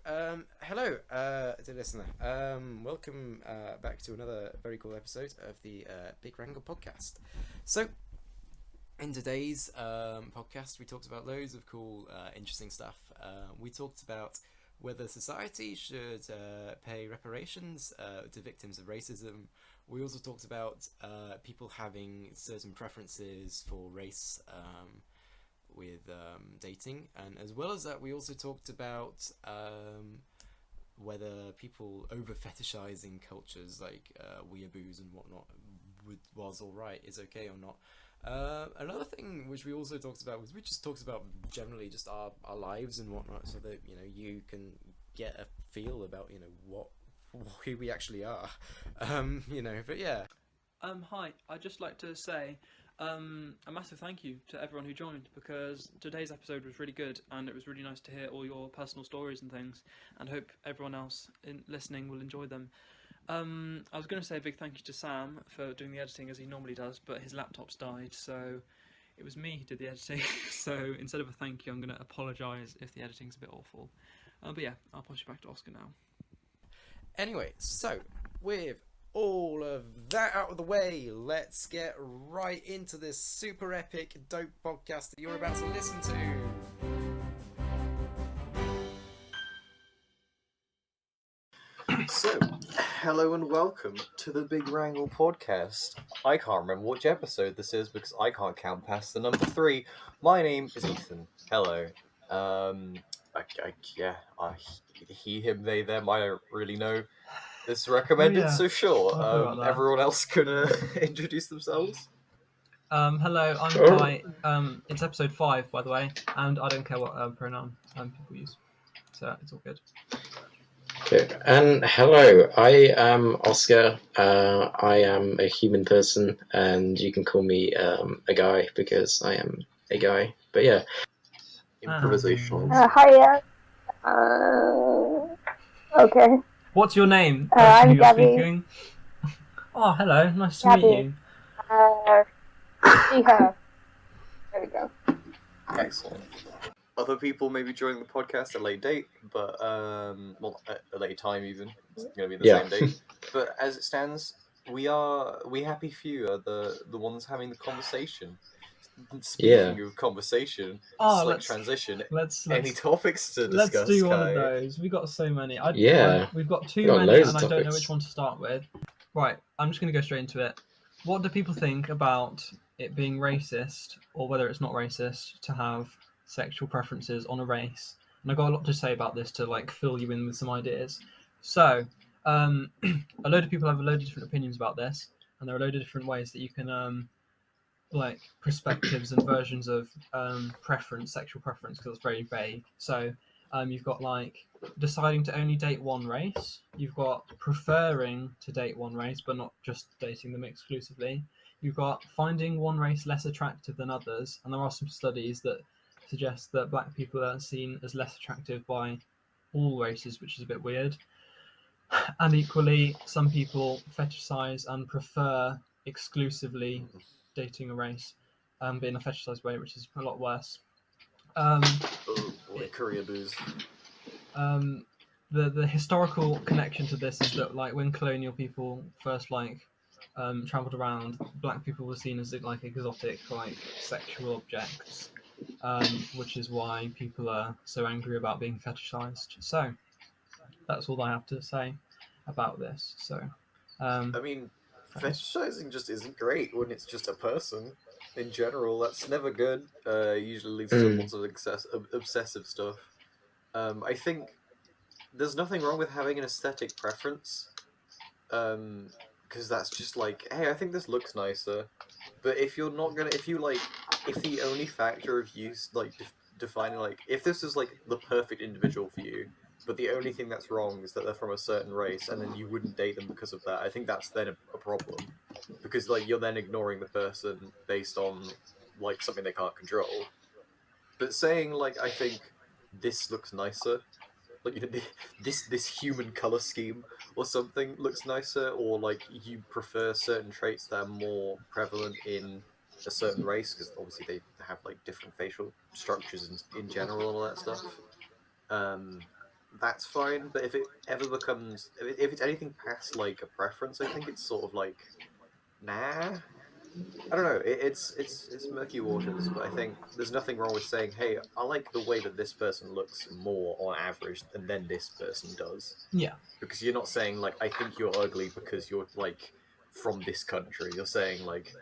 Hello, dear listener. Welcome back to another very cool episode of the Big Wrangle podcast. So, in today's podcast, we talked about loads of cool, interesting stuff. We talked about whether society should pay reparations to victims of racism. We also talked about people having certain preferences for race. With dating, and as well as that we also talked about whether people over fetishizing cultures like weeaboos and whatnot was alright, is okay or not. Another thing which we also talked about was we just talked about generally just our lives and whatnot, so that you can get a feel about what who we actually are. But yeah. Hi, I'd just like to say a massive thank you to everyone who joined, because today's episode was really good and it was really nice to hear all your personal stories and things, and hope everyone else listening will enjoy them. I was going to say a big thank you to Sam for doing the editing as he normally does, but his laptop's died, so it was me who did the editing. So instead of a thank you, I'm going to apologise if the editing's a bit awful. But yeah, I'll pass you back to Oscar now. Anyway, so with all of that out of the way, let's get right into this super epic, dope podcast that you're about to listen to. So, hello and welcome to the Big Wrangle podcast. I can't remember which episode this is because I can't count past the number 3. My name is Ethan. Hello. He, him, they, them. I don't really know. It's recommended, yeah. so sure. I forgot that. Everyone else can introduce themselves. Hello, I'm Kai. It's episode 5, by the way, and I don't care what pronoun people use, so it's all good. Okay. And hello, I am Oscar. I am a human person, and you can call me a guy because I am a guy. But yeah, Improvisation. Hiya. Okay. What's your name? I'm you're Gabby. speaking. Oh, hello. Nice to Gabby. meet you. She, her. There we go. Excellent. Other people may be joining the podcast at a late date, but well, at a late time even. It's going to be the same date. But as it stands, we happy few are the ones having the conversation. Speaking of conversation, slight transition. Any topics to discuss? Let's do one of those. We got so many. We've got too many, and I don't know which one to start with. Right, I'm just going to go straight into it. What do people think about it being racist, or whether it's not racist, to have sexual preferences on a race? And I've got a lot to say about this to fill you in with some ideas. So, a load of people have a load of different opinions about this, and there are a load of different ways that you can perspectives and versions of sexual preference, because it's very vague. So you've got deciding to only date one race, you've got preferring to date one race but not just dating them exclusively, you've got finding one race less attractive than others, and there are some studies that suggest that black people are seen as less attractive by all races, which is a bit weird. And equally, some people fetishize and prefer exclusively dating a race, but in a fetishized way, which is a lot worse. Korea booze. The historical connection to this is that when colonial people first traveled around, black people were seen as exotic sexual objects, which is why people are so angry about being fetishized. So that's all I have to say about this. So I mean, fetishizing just isn't great when it's just a person. In general, that's never good. Usually leads to lots of obsessive stuff. I think there's nothing wrong with having an aesthetic preference, because that's just hey, I think this looks nicer. But if you're not gonna, if the only factor of you defining if this is the perfect individual for you, but the only thing that's wrong is that they're from a certain race, and then you wouldn't date them because of that, I think that's then a problem. Because you're then ignoring the person based on something they can't control. But saying I think this looks nicer, this human color scheme or something looks nicer, or you prefer certain traits that are more prevalent in a certain race, because obviously they have different facial structures in general and all that stuff. that's fine. But if it ever becomes, if it's anything past like a preference, I think it's sort of like, nah. I don't know. It's murky waters, but I think there's nothing wrong with saying, "Hey, I like the way that this person looks more on average than this person does." Yeah. Because you're not saying like, "I think you're ugly because you're like from this country." You're saying like,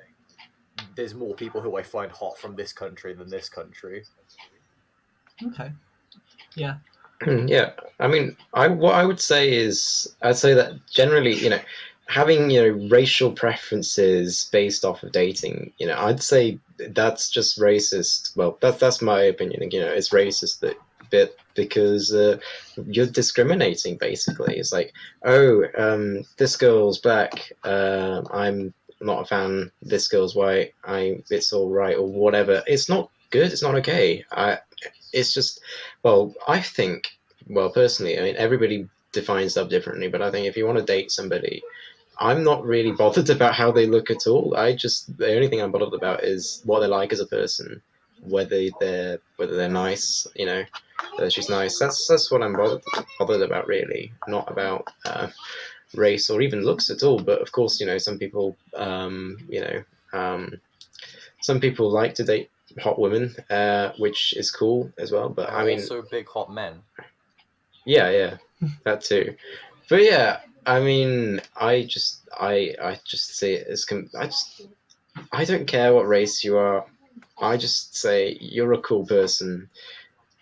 "There's more people who I find hot from this country than this country." Okay. Yeah. Yeah, I mean, what I would say is, I'd say that generally, having racial preferences based off of dating, I'd say that's just racist. Well, that's my opinion. It's racist bit because you're discriminating basically. It's like, oh, this girl's black, I'm not a fan. This girl's white, it's all right or whatever. It's not good. It's not okay. It's just, well, I think, personally, I mean, everybody defines stuff differently, but I think if you want to date somebody, I'm not really bothered about how they look at all. The only thing I'm bothered about is what they're like as a person, whether they're nice, whether she's nice. That's what I'm bothered about, really, not about race or even looks at all. But of course, some people, some people like to date hot women, which is cool as well. But I mean, also big hot men. Yeah, that too. But yeah, I mean, I just see it as I don't care what race you are. I just say you're a cool person,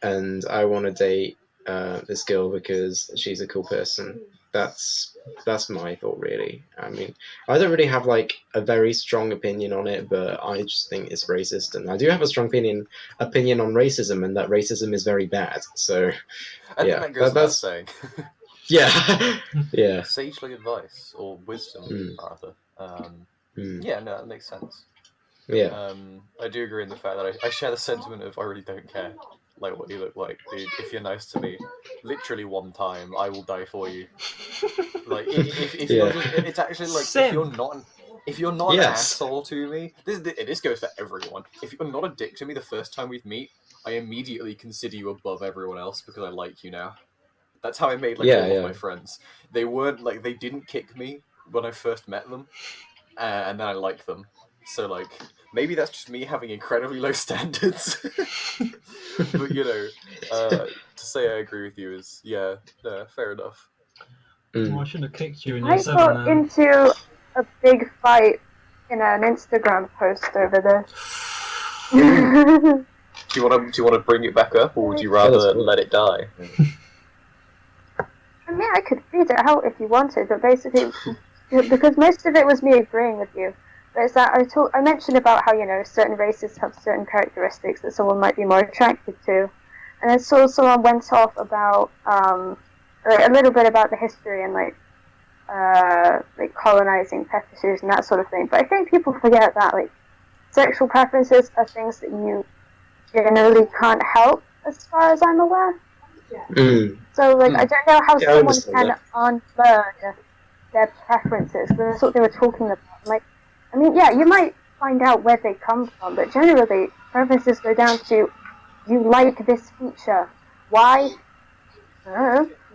and I want to date this girl because she's a cool person. That's my thought, really. I mean, I don't really have like a very strong opinion on it, but I just think it's racist, and I do have a strong opinion on racism, and that racism is very bad. So, I think that goes without saying. Yeah, yeah. Sagely advice or wisdom, rather. Yeah, no, that makes sense. Yeah. I do agree in the fact that I share the sentiment of I really don't care like what you look like, dude. If you're nice to me, literally one time, I will die for you. Like if you're just, it's actually like if you're not an asshole to me, this goes for everyone. If you're not a dick to me the first time we meet, I immediately consider you above everyone else because I like you now. That's how I made all of my friends. They weren't like they didn't kick me when I first met them, and then I liked them. So like maybe that's just me having incredibly low standards. But to say I agree with you is fair enough. Well, I shouldn't have kicked you in I got into a big fight in an Instagram post over this. Do you want to bring it back up, or would you rather let it die? I mean, I could read it out if you wanted, but basically, because most of it was me agreeing with you. But it's that I mentioned about how certain races have certain characteristics that someone might be more attracted to, and I saw someone went off about a little bit about the history and like colonizing fetishes and that sort of thing. But I think people forget that like sexual preferences are things that you generally can't help, as far as I'm aware. So like I don't know how someone can unlearn their preferences. Because that's what they were talking about. Like, I mean, yeah, you might find out where they come from, but generally preferences go down to you like this feature. Why?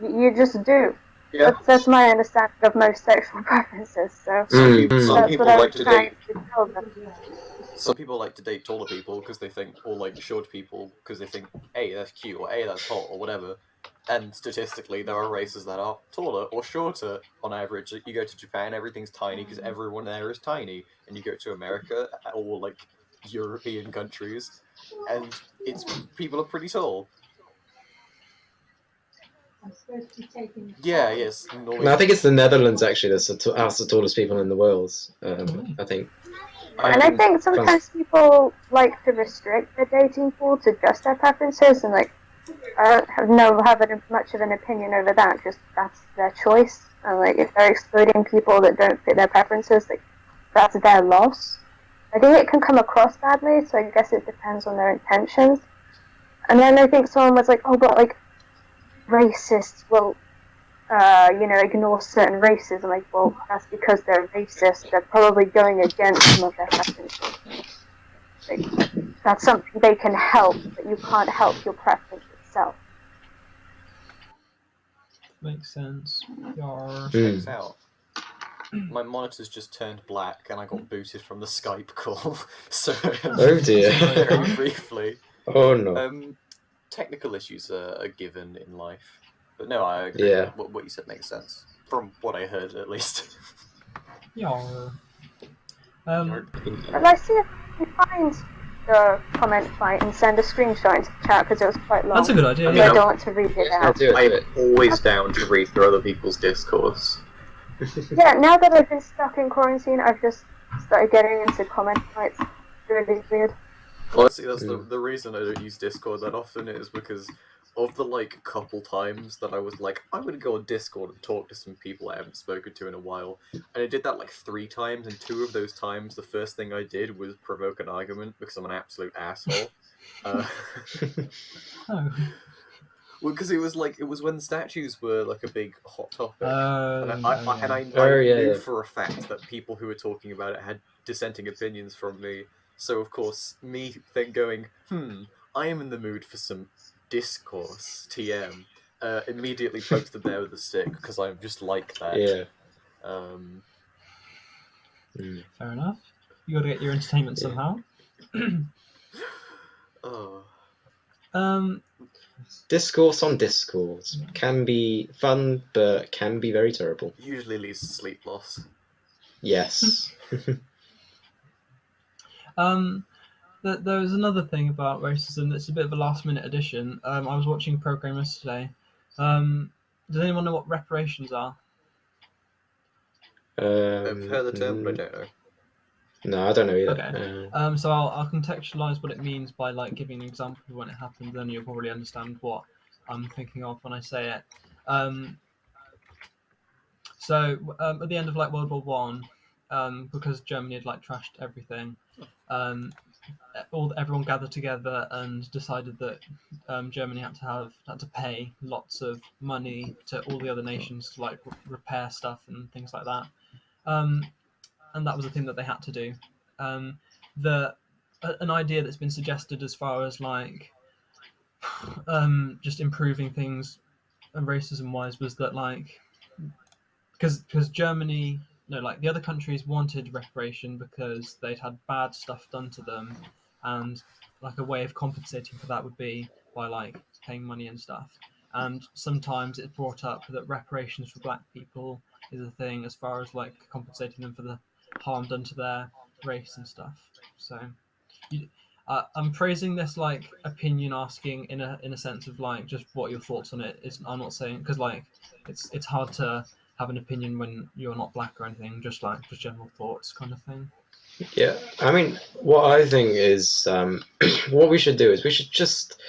You just do. Yeah. That's my understanding of most sexual preferences. So some that's people what I like was to trying date. to tell them. Some people like to date taller people because they think, or like short people because they think, hey, that's cute, or hey, that's hot, or whatever. And statistically, there are races that are taller or shorter on average. Like, you go to Japan, everything's tiny because everyone there is tiny. And you go to America or like European countries, and people are pretty tall. Yeah, yes. I think it's the Netherlands actually that's the tallest people in the world. I think. And I think sometimes people like to restrict their dating pool to just their preferences, and like I don't have much of an opinion over that. Just that's their choice, and like if they're excluding people that don't fit their preferences, like that's their loss. I think it can come across badly, so I guess it depends on their intentions. And then I think someone was like, "Oh, but like racists will, ignore certain races." I'm like, well, that's because they're racist. They're probably going against some of their preferences. Like, that's something they can help, but you can't help your preference itself. Makes sense. Yar. Checks out. My monitor's just turned black and I got booted from the Skype call. So Oh dear. very briefly. Oh no. Technical issues are given in life. But no, I agree. Yeah. What you said makes sense. From what I heard, at least. Yar. But I see if you find the comment fight and send a screenshot into the chat because it was quite long. That's a good idea. I don't want to read it out. I'm always down to read through other people's discourse. Yeah, now that I've been stuck in quarantine, I've just started getting into comment fights. It's really weird. Honestly, that's the reason I don't use Discord that often is because of the couple times that I was like, I'm gonna go on Discord and talk to some people I haven't spoken to in a while, and I did that 3 times, and 2 of those times the first thing I did was provoke an argument because I'm an absolute asshole. Oh. Well, because it was when statues were a big hot topic, and I yeah. knew for a fact that people who were talking about it had dissenting opinions from me. So of course, me then going, I am in the mood for some discourse, TM, immediately poked the bear with a stick because I'm just like that. Yeah. Fair enough. You got to get your entertainment somehow. Discourse on discourse can be fun, but can be very terrible. Usually leads to sleep loss. Yes. There was another thing about racism that's a bit of a last-minute addition. I was watching a program yesterday. Does anyone know what reparations are? I've heard the term, but I don't know. No, I don't know either. Okay. So I'll contextualize what it means by giving an example of when it happened. Then you'll probably understand what I'm thinking of when I say it. So at the end of World War One, because Germany had trashed everything, everyone gathered together and decided that Germany had to pay lots of money to all the other nations to repair stuff and things like that. And that was the thing that they had to do. An idea that's been suggested as far as just improving things and racism wise was that because Germany, the other countries wanted reparation because they'd had bad stuff done to them, and a way of compensating for that would be by paying money and stuff. And sometimes it's brought up that reparations for black people is a thing as far as compensating them for the harm done to their race and stuff. So I'm praising this opinion asking in a sense of just what your thoughts on it is. I'm not saying because it's hard to have an opinion when you're not black or anything, just general thoughts kind of thing. Yeah, I mean, what I think is what we should do is we should just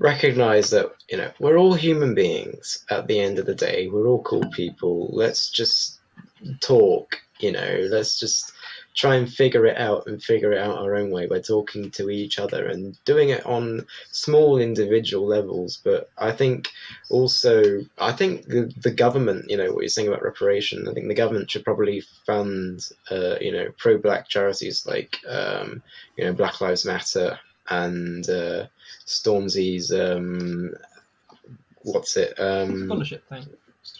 recognize that we're all human beings at the end of the day. We're all cool people. Let's just talk, let's just try and figure it out our own way by talking to each other and doing it on small individual levels. But I think the government, what you're saying about reparation, I think the government should probably fund pro-black charities like Black Lives Matter and Stormzy's scholarship thing.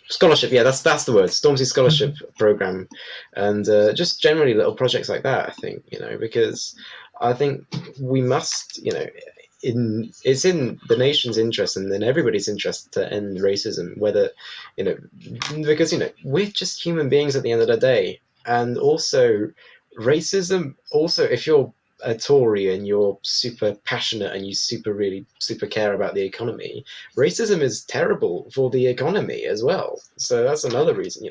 Scholarship, yeah, that's the word. Stormzy scholarship program, and just generally little projects like that. I think because I think we must, it's in the nation's interest and in everybody's interest to end racism. Whether because we're just human beings at the end of the day, and also racism. Also, if you're a Tory and you're super passionate and you super care about the economy, racism is terrible for the economy as well. So that's another reason,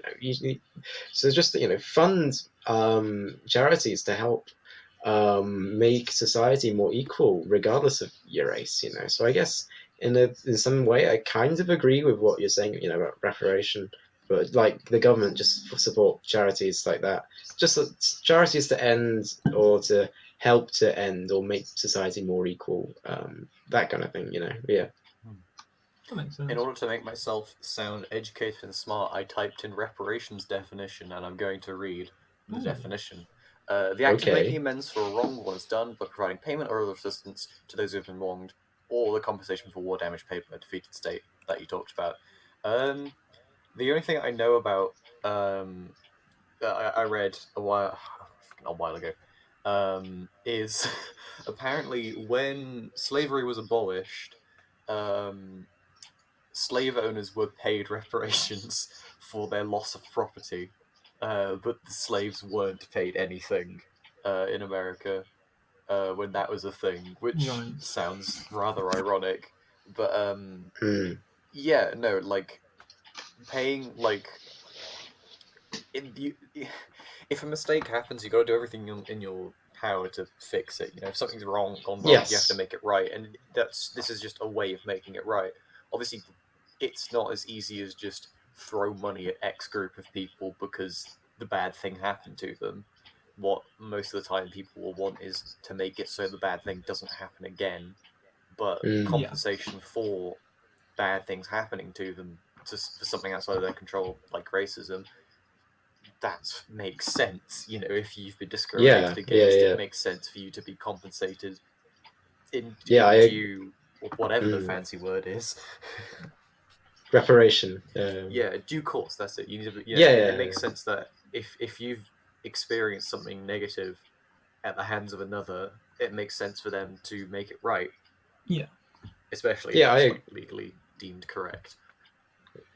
so just fund charities to help make society more equal regardless of your race. So I guess in some way I kind of agree with what you're saying, about reparation, but the government just support charities like that, just charities to end or to help to end or make society more equal, that kind of thing, yeah. That makes sense. In order to make myself sound educated and smart, I typed in reparations definition, and I'm going to read the definition. The act of making amends for a wrong one is done by providing payment or other assistance to those who have been wronged, or the compensation for war damage paid by a defeated state that you talked about. The only thing I know about, I read a while ago, is apparently when slavery was abolished, slave owners were paid reparations for their loss of property, but the slaves weren't paid anything in America when that was a thing, which Right. sounds rather ironic. But yeah, no, like paying like if a mistake happens, you got to do everything in your power to fix it. You know, if something's gone wrong, you have to Yes. make it right, and this is just a way of making it right. Obviously, it's not as easy as just throw money at X group of people because the bad thing happened to them. What most of the time people will want is to make it so the bad thing doesn't happen again, but compensation for bad things happening to them just for something outside of their control, like racism, that makes sense. You know, if you've been discriminated against, it makes sense for you to be compensated in due, or whatever the fancy word is. Reparation. Yeah, due course. That's it. You need to. It makes sense that if you've experienced something negative at the hands of another, it makes sense for them to make it right. Yeah. Especially if it's like legally deemed correct.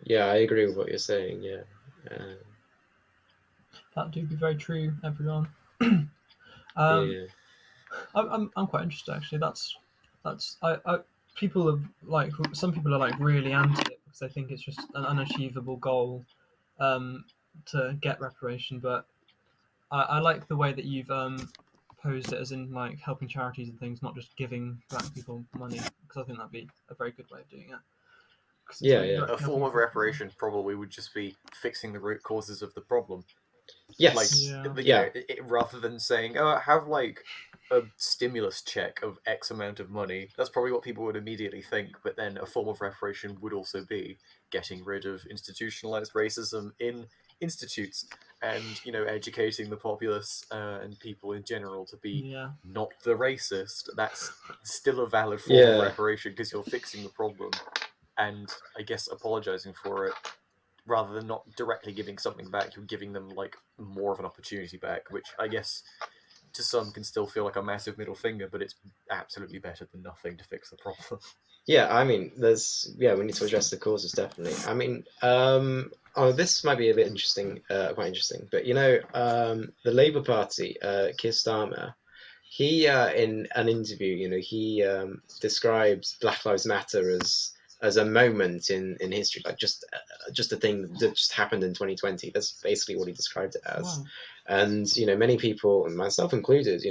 Yeah, I agree with what you're saying. Yeah. That do be very true, everyone. Yeah. I'm quite interested actually. People are like, some people are like really anti it because they think it's just an unachievable goal to get reparation. But I like the way that you've posed it as in like helping charities and things, not just giving black people money, because I think that'd be a very good way of doing it. A form of reparation probably would just be fixing the root causes of the problem. Yes. Rather than saying, "Oh, have like a stimulus check of X amount of money," that's probably what people would immediately think. But then a form of reparation would also be getting rid of institutionalized racism in institutes, and educating the populace and people in general to be not the racist. That's still a valid form of reparation because you're fixing the problem, and I guess apologizing for it. Rather than not directly giving something back, you're giving them like more of an opportunity back, which I guess to some can still feel like a massive middle finger, but it's absolutely better than nothing to fix the problem. Yeah, I mean, we need to address the causes, definitely. I mean, this might be a bit interesting, quite interesting, but the Labour Party, Keir Starmer, he in an interview, he described Black Lives Matter as a moment in history, like just a thing that just happened in 2020. That's basically what he described it as. Wow. And myany people, and myself included,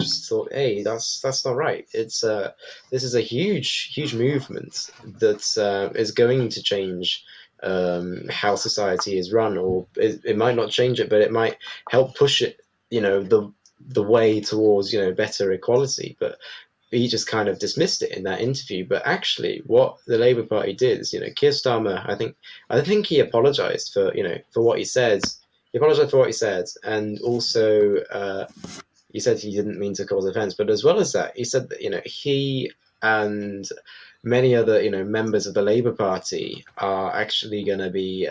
just thought, hey, that's not right. It's this is a huge movement that is going to change how society is run, or it might not change it, but it might help push it, the way towards better equality. But he just kind of dismissed it in that interview. But actually, what the Labour Party did is, Keir Starmer, I think he apologised for for what he said. He apologised for what he said, and also he said he didn't mean to cause offence. But as well as that, he said that he and many other members of the Labour Party are actually going to be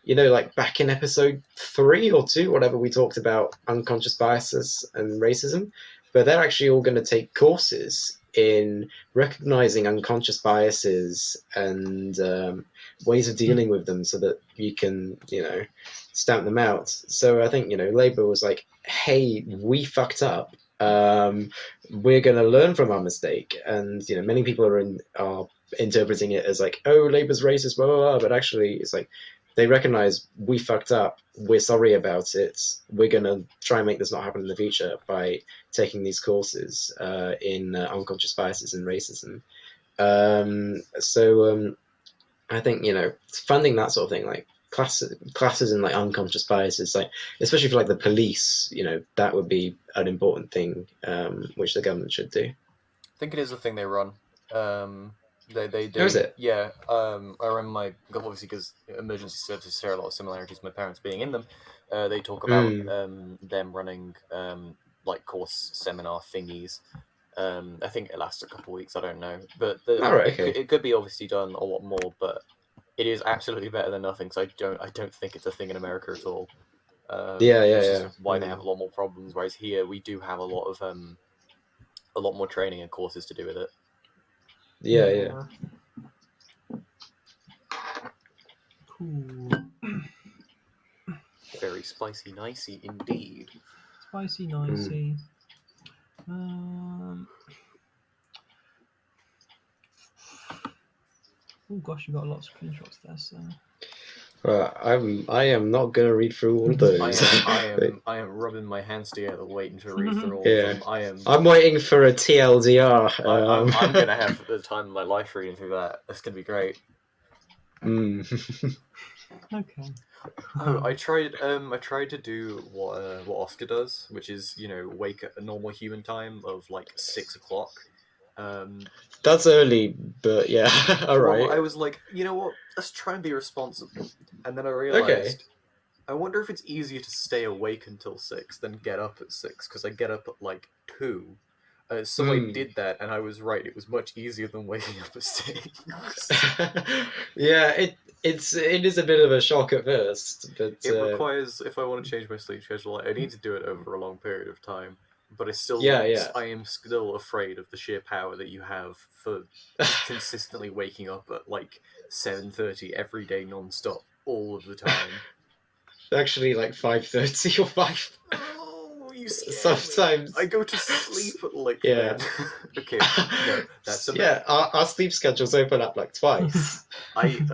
like back in episode 3 or 2, whatever, we talked about unconscious biases and racism, but they're actually all going to take courses in recognizing unconscious biases and ways of dealing with them so that you can, stamp them out. So I think, Labour was like, hey, we fucked up. We're going to learn from our mistake. And, many people are interpreting it as like, oh, Labour's racist, blah, blah, blah. But actually, it's like, they recognize we fucked up. We're sorry about it. We're going to try and make this not happen in the future by taking these courses in unconscious biases and racism. So I think, funding that sort of thing, like classes in like unconscious biases, like especially for like the police, that would be an important thing which the government should do. I think it is a thing they run. They do. How is it? Yeah. I remember obviously because emergency services share a lot of similarities with my parents being in them. They talk about them running like course seminar thingies. I think it lasts a couple of weeks. I don't know, but it could be obviously done a lot more. But it is absolutely better than nothing. So I don't think it's a thing in America at all. Which is why they have a lot more problems. Whereas here we do have a lot more training and courses to do with it. Yeah. Cool. Very spicy, nicey indeed. Spicy, nicey. Oh gosh, you got a lot of screenshots there. So. I am not gonna read through all of those. I am rubbing my hands together, waiting to read through all of them. I'm waiting for a TLDR. I'm gonna have the time of my life reading through that. That's gonna be great. Okay. Oh, I tried to do what Oscar does, which is wake at a normal human time of like 6 o'clock. That's early, but yeah, all right. Well, I was like, you know what? Let's try and be responsible. And then I realized, I wonder if it's easier to stay awake until 6 than get up at 6, because I get up at like 2. So I did that, and I was right. It was much easier than waking up at 6. Yeah, it is a bit of a shock at first, but it requires, if I want to change my sleep schedule, I need to do it over a long period of time. But I am still afraid of the sheer power that you have for consistently waking up at like 7:30 every day, non-stop, all of the time. Actually, like 5:30 or 5. Oh, you sometimes me. I go to sleep at like okay, no, that's our sleep schedules open up like twice. I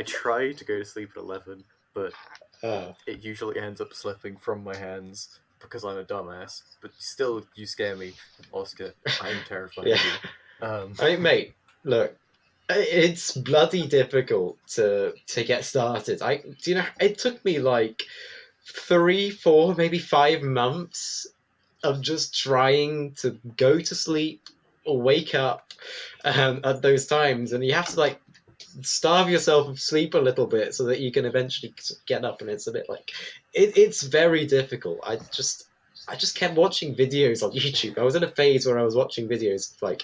try to go to sleep at 11, but it usually ends up slipping from my hands because I'm a dumbass. But still, you scare me, Oscar. I'm terrified of you. I mean, mate, look, it's bloody difficult to get started. It took me like 3, 4, maybe 5 months of just trying to go to sleep or wake up at those times, and you have to like starve yourself of sleep a little bit so that you can eventually get up. And it's a bit like it's very difficult. I just kept watching videos on YouTube. I was in a phase where I was watching videos like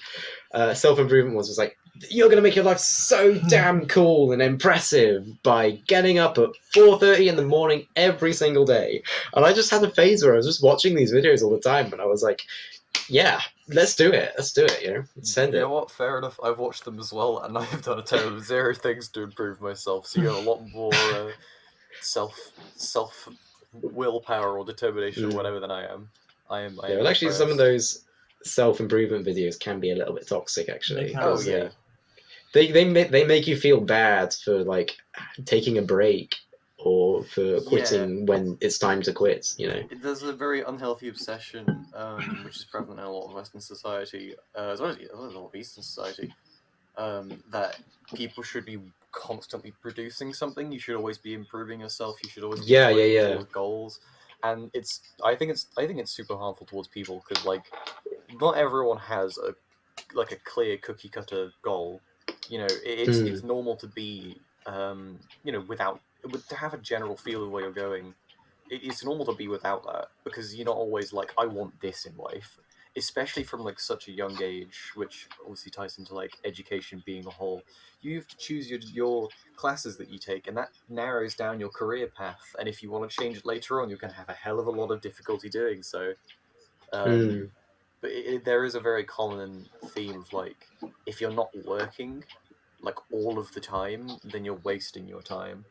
self-improvement ones. Was like, you're gonna make your life so damn cool and impressive by getting up at 4:30 in the morning every single day. And I just had a phase where I was just watching these videos all the time, and I was like, yeah, let's do it, send it. You know what, fair enough, I've watched them as well, and I've done a total of 0 things to improve myself, so you have a lot more self willpower or determination or whatever than I am. Well, actually, some of those self-improvement videos can be a little bit toxic, actually. Oh yeah. They make you feel bad for like taking a break or for quitting when it's time to quit. There's a very unhealthy obsession, which is prevalent in a lot of Western society, as well as a lot of Eastern society, that people should be constantly producing something. You should always be improving yourself. You should always be working towards goals. And I think it's super harmful towards people because like not everyone has a clear cookie cutter goal. It's normal to be to have a general feel of where you're going. It's normal to be without that because you're not always like, I want this in life, especially from like such a young age, which obviously ties into like education being a whole. You have to choose your classes that you take, and that narrows down your career path. And if you want to change it later on, you're going to have a hell of a lot of difficulty doing so. But there is a very common theme of like, if you're not working like all of the time, then you're wasting your time.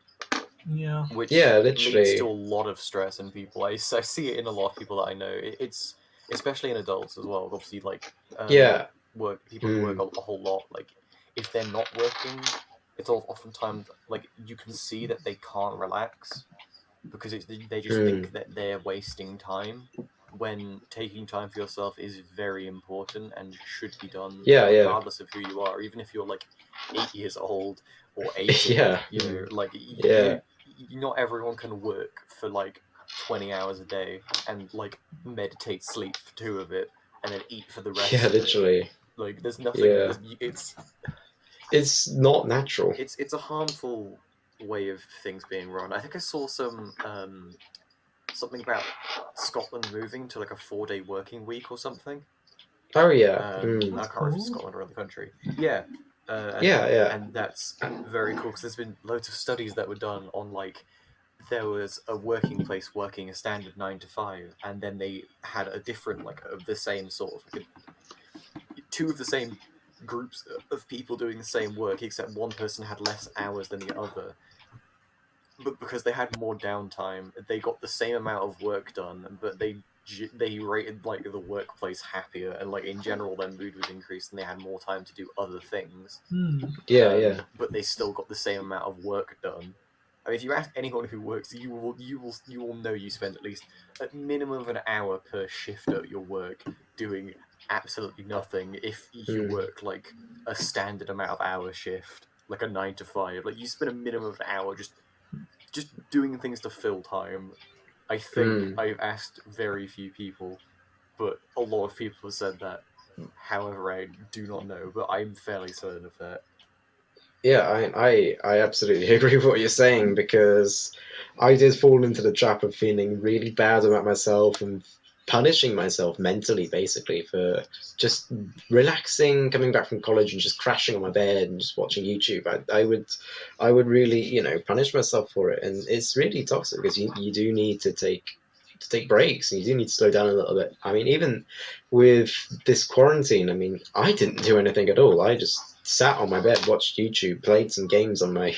Yeah. Which literally leads to a lot of stress in people. I see it in a lot of people that I know. It's especially in adults as well. Obviously, like people who work a whole lot. Like if they're not working, it's oftentimes like you can see that they can't relax because they just think that they're wasting time. When taking time for yourself is very important and should be done regardless of who you are, even if you're like 8 years old or 80. Not everyone can work for like 20 hours a day and like meditate, sleep for 2 of it, and then eat for the rest. Literally. Like there's nothing. It's not natural. It's a harmful way of things being run. I think I saw some something about Scotland moving to like a 4-day working week or something. Oh yeah. I can't remember if it's Scotland or other country. Yeah, And that's very cool because there's been loads of studies that were done on like there was a working place working a standard 9 to 5, and then they had a different like of the same sort of like, two of the same groups of people doing the same work, except one person had less hours than the other. But because they had more downtime, they got the same amount of work done, but they rated like the workplace happier, and like in general their mood was increased and they had more time to do other things. But they still got the same amount of work done. I mean, if you ask anyone who works, you will know you spend at least a minimum of an hour per shift at your work doing absolutely nothing. If you work like a standard amount of hour shift, like a 9 to 5, like you spend a minimum of an hour just doing things to fill time. I think I've asked very few people, but a lot of people have said that. However, I do not know, but I'm fairly certain of that. Yeah, I absolutely agree with what you're saying, because I did fall into the trap of feeling really bad about myself and punishing myself mentally, basically, for just relaxing, coming back from college and just crashing on my bed and just watching YouTube. I would really, punish myself for it, and it's really toxic because you do need to take breaks, and you do need to slow down a little bit. I mean, even with this quarantine, I mean, I didn't do anything at all. I just sat on my bed, watched YouTube, played some games on my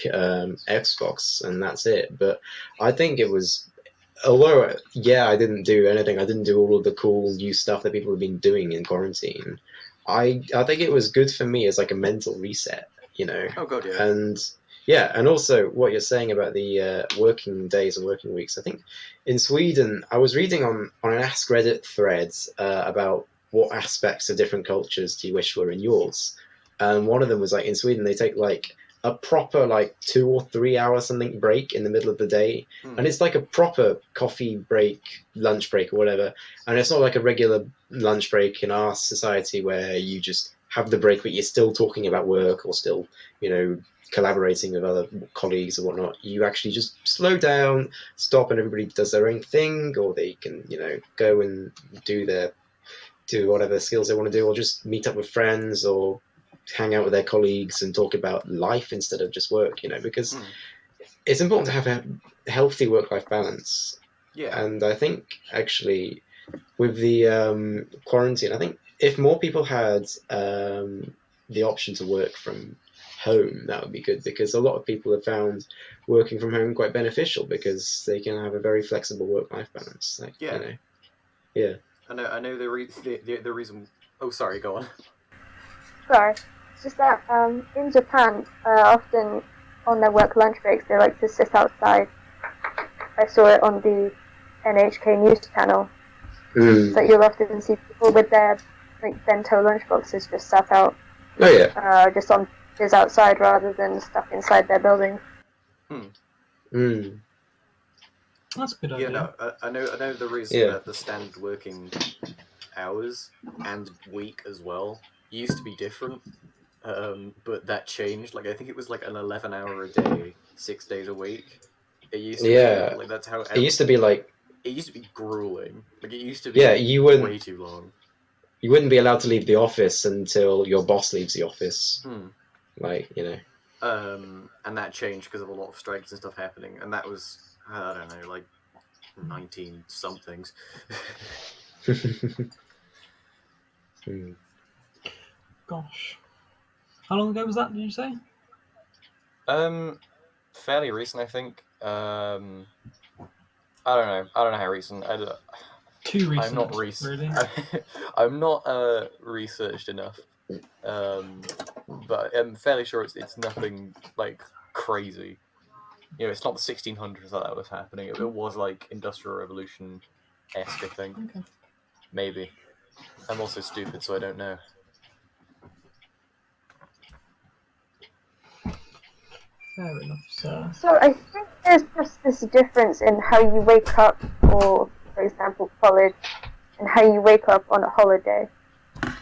Xbox, and that's it. But I think it was, although, I didn't do anything. I didn't do all of the cool new stuff that people have been doing in quarantine. I think it was good for me as like a mental reset, Oh god, yeah. And also what you're saying about the working days and working weeks. I think in Sweden, I was reading on an Ask Reddit thread about what aspects of different cultures do you wish were in yours. And one of them was like in Sweden, they take like a proper like 2 or 3 hour something break in the middle of the day, and it's like a proper coffee break, lunch break, or whatever. And it's not like a regular lunch break in our society where you just have the break but you're still talking about work or still collaborating with other colleagues or whatnot. You actually just slow down, stop, and everybody does their own thing, or they can go and do whatever skills they want to do, or just meet up with friends or hang out with their colleagues and talk about life instead of just work, because it's important to have a healthy work-life balance. Yeah. And I think actually with the quarantine, I think if more people had the option to work from home, that would be good, because a lot of people have found working from home quite beneficial because they can have a very flexible work-life balance. Like, Yeah. I know the reason. Oh, sorry, go on. Sorry. It's just that in Japan, often on their work lunch breaks, they like to sit outside. I saw it on the NHK news channel. So you'll often see people with their bento lunch boxes just sat out. Oh yeah. Just on benches outside rather than stuck inside their building. That's a good idea. Yeah, no, I know the reason that the standard working hours and week as well used to be different, but that changed. Like I think it was like an 11-hour a day, 6 days a week. It used to be like that's how it used to be like. It used to be grueling. Like it used to be way too long. You wouldn't be allowed to leave the office until your boss leaves the office. Like, And that changed because of a lot of strikes and stuff happening, and that was, I don't know, like 19-somethings. Gosh. How long ago was that, did you say? Fairly recent, I think. I don't know how recent. Too recent. I'm not really. I'm not researched enough, but I'm fairly sure it's nothing like crazy. It's not the 1600s that was happening. It was like Industrial Revolution-esque, I think. Okay. Maybe. I'm also stupid, so I don't know. Fair enough, sir. So I think there's just this difference in how you wake up for example, college, and how you wake up on a holiday.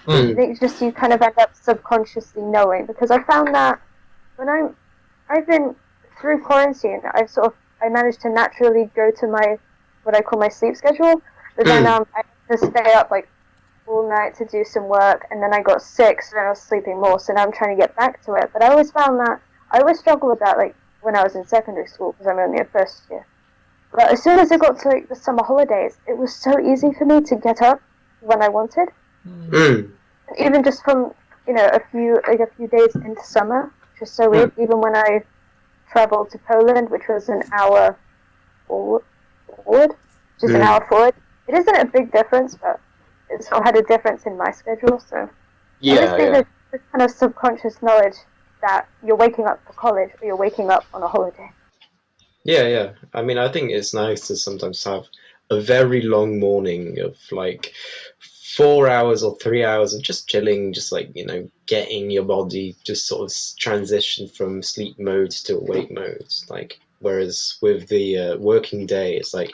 I think just you kind of end up subconsciously knowing, because I found that when I've been through quarantine, I managed to naturally go to what I call my sleep schedule, but then I just stay up like all night to do some work, and then I got sick, so then I was sleeping more, so now I'm trying to get back to it. But I always found that, I always struggled with that, like, when I was in secondary school, because I'm only a first year. But as soon as I got to, like, the summer holidays, it was so easy for me to get up when I wanted. Even just from, a few days into summer, which was so weird. Even when I traveled to Poland, which was an hour forward, just an hour forward. It isn't a big difference, but it still had a difference in my schedule. So I just think there's this kind of subconscious knowledge that you're waking up for college or you're waking up on a holiday. Yeah. I mean, I think it's nice to sometimes have a very long morning of like 4 hours or 3 hours of just chilling, just like, getting your body just sort of transition from sleep mode to awake mode. Like, whereas with the working day, it's like,